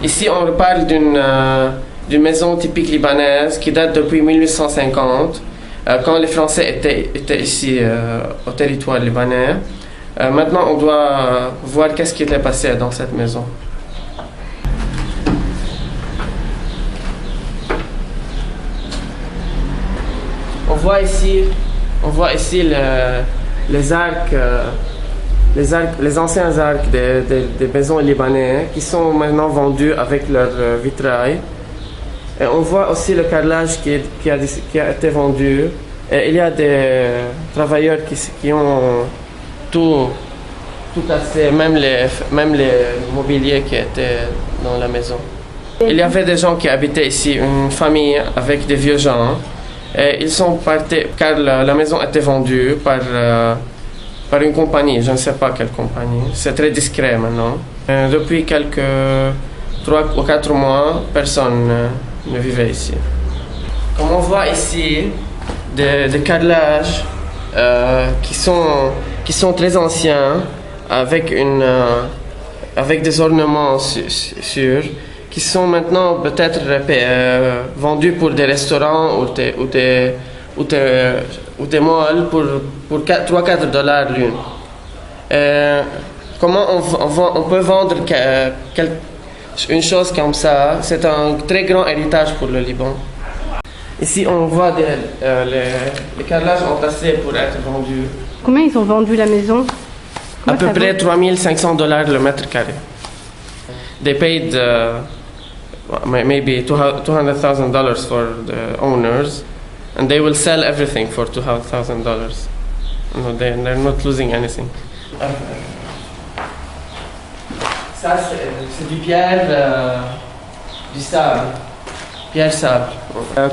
Ici, on parle d'une maison typique libanaise qui date depuis 1850, quand les Français étaient ici au territoire libanais. Maintenant, on doit voir qu'est-ce qui était passé dans cette maison. On voit ici les arcs. Les anciens arcs des maisons libanais qui sont maintenant vendus avec leur vitrail. Et on voit aussi le carrelage qui a été vendu. Et il y a des travailleurs qui ont tout cassé, même les mobiliers qui étaient dans la maison. Il y avait des gens qui habitaient ici, une famille avec des vieux gens. Et ils sont partis car la maison était vendue par une compagnie, je ne sais pas quelle compagnie. C'est très discret maintenant. Depuis quelques 3 ou 4 mois, personne ne vivait ici. Comme on voit ici, des carrelages qui sont très anciens, avec des ornements sur, qui sont maintenant peut-être vendus pour des restaurants ou des malls pour 3-4 dollars l'une. Comment on peut vendre une chose comme ça? C'est un très grand héritage pour le Liban. Ici, on voit les carrelages entassés pour être vendus. Combien ils ont vendu la maison? À peu près 3 500 dollars le mètre carré. They paid maybe $200,000 for the owners. And they will sell everything for $2,000. No, they're not losing anything. Ça, c'est du pierre, du sable. Pierre-sable.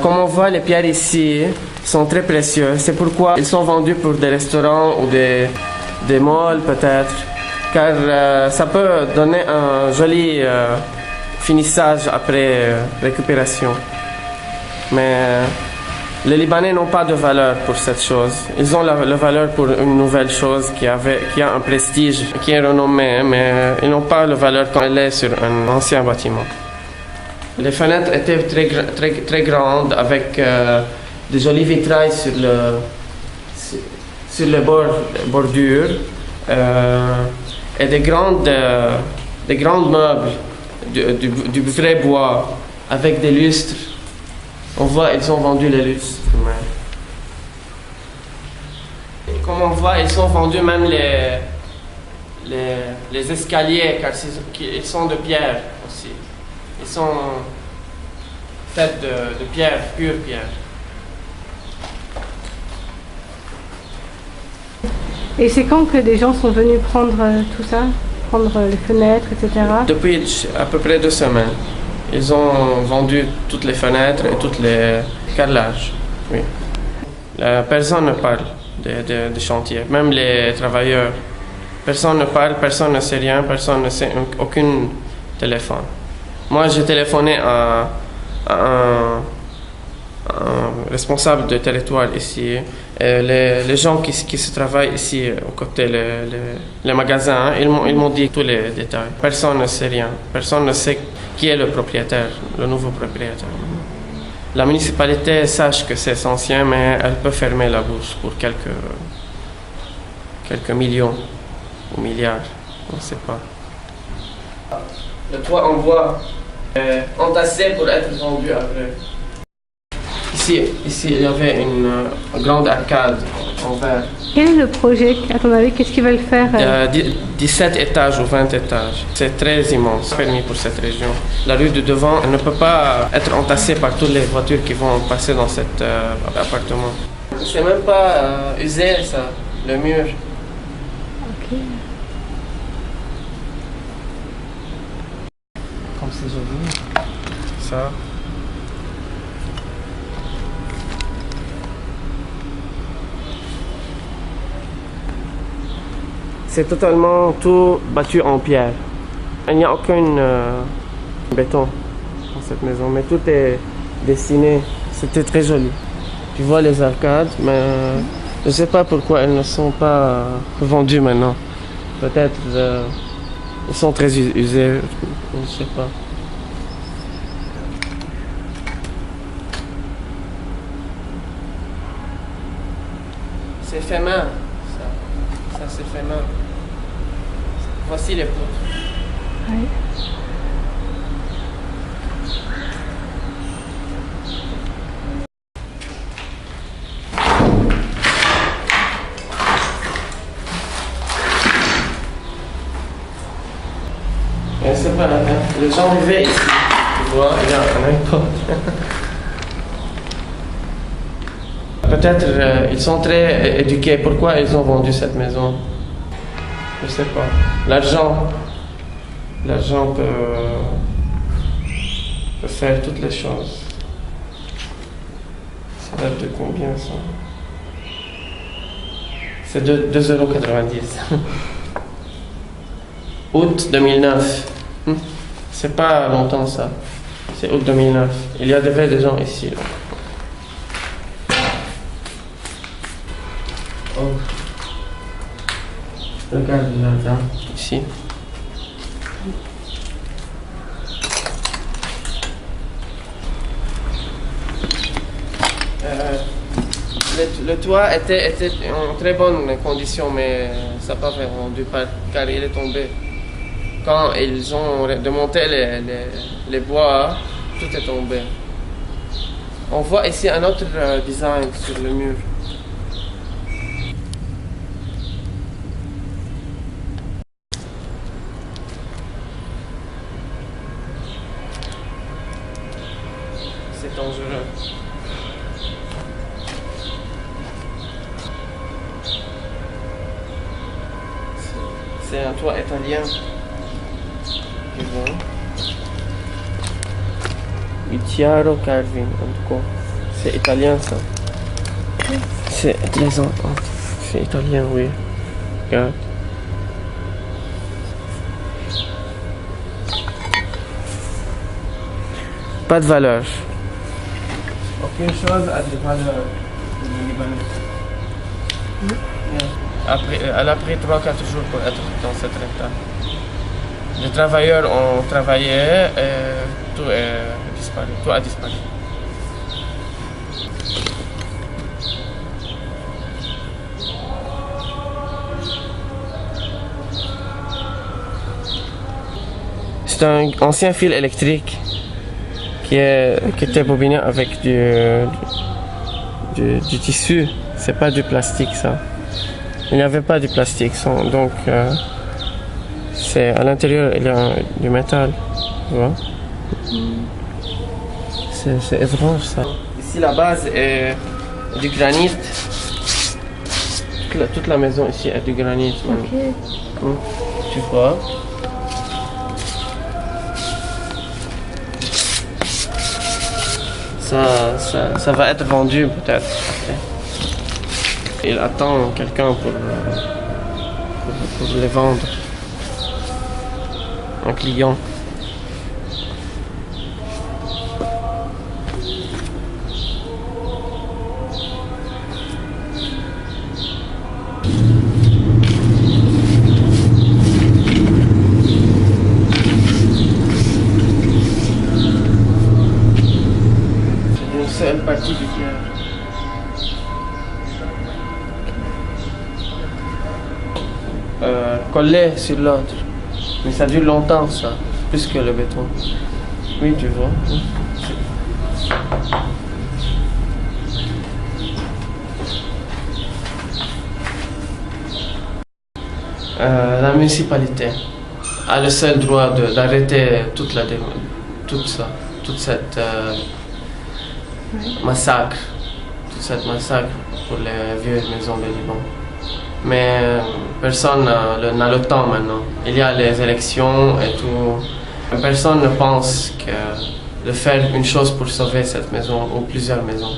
Comme on voit, les pierres ici sont très précieuses. C'est pourquoi ils sont vendus pour des restaurants ou des malls peut-être. Car ça peut donner un joli finissage après récupération. Mais les Libanais n'ont pas de valeur pour cette chose. Ils ont la valeur pour une nouvelle chose qui a un prestige, qui est renommée, mais ils n'ont pas la valeur quand elle est sur un ancien bâtiment. Les fenêtres étaient très grandes avec des jolis vitrails sur les bordures et des grands meubles du vrai bois avec des lustres. On voit, ils ont vendu les lustres. Comme on voit, ils ont vendu même les escaliers, car ils sont de pierre aussi. Ils sont faits de pierre, pure pierre. Et c'est quand que des gens sont venus prendre tout ça? Prendre les fenêtres, etc. Depuis à peu près 2 semaines. Ils ont vendu toutes les fenêtres et tous les carrelages. Oui. Personne ne parle des chantiers, même les travailleurs. Personne ne parle, personne ne sait rien, personne ne sait aucun téléphone. Moi, j'ai téléphoné à un responsable de territoire ici. Et les gens qui se travaillent ici, aux côtés les magasins, ils m'ont dit tous les détails. Personne ne sait rien, personne ne sait qui est le propriétaire, le nouveau propriétaire. La municipalité sache que c'est ancien, mais elle peut fermer la bouche pour quelques millions ou milliards, on ne sait pas. Le toit en bois entassé pour être vendu après. Ici, il y avait une grande arcade en verre. Quel est le projet, à ton avis? Qu'est-ce qu'ils veulent faire? 17 étages ou 20 étages. C'est très immense, permis pour cette région. La rue de devant ne peut pas être entassée par toutes les voitures qui vont passer dans cet appartement. C'est même pas usé, ça, le mur. Ok. Comme c'est joli. Ça. C'est totalement tout battu en pierre. Il n'y a aucun béton dans cette maison, mais tout est dessiné. C'était très joli. Tu vois les arcades, mais je ne sais pas pourquoi elles ne sont pas vendues maintenant. Peut-être Ils sont très usés, je ne sais pas. C'est fait main, ça c'est fait main. Voici les poutres. Oui. C'est pas la peine. Les gens vivaient ici. Tu vois, il y a un iPod. Peut-être ils sont très éduqués. Pourquoi ils ont vendu cette maison? Je sais pas. L'argent peut faire toutes les choses. Ça date de combien ça? C'est de 2,90 €. Août 2009. C'est pas longtemps ça. C'est août 2009. Il y avait des gens ici. Là. Oh. Regarde le jardin. Ici. Le toit était en très bonne condition, mais ça n'a pas fait rendu car il est tombé. Quand ils ont démonté les bois, tout est tombé. On voit ici un autre design sur le mur. C'est dangereux. C'est un toit italien. Chiaro Carvin, en tout cas. C'est italien ça. C'est les enfants. C'est italien, oui. Regarde. Pas de valeur. Aucune chose a de valeur. Le Libanais. Elle a pris 3-4 jours pour être dans cet état. Les travailleurs ont travaillé et tout est disparu. Tout a disparu. C'est un ancien fil électrique qui était bobiné avec du tissu. C'est pas du plastique ça. Il n'y avait pas de plastique, donc c'est à l'intérieur il y a du métal, tu vois. C'est étrange ça. Ici la base est du granit. Toute la maison ici est du granit. Ok. Tu vois. Ça va être vendu peut-être. Il attend quelqu'un pour les vendre. Un client. C'est une seule partie du pierre. Collé sur l'autre. Mais ça dure longtemps ça, plus que le béton. Oui, tu vois. La municipalité a le seul droit d'arrêter toute cette massacre, pour les vieilles maisons de Liban. Mais personne n'a le temps maintenant. Il y a les élections et tout. Personne ne pense que de faire une chose pour sauver cette maison ou plusieurs maisons.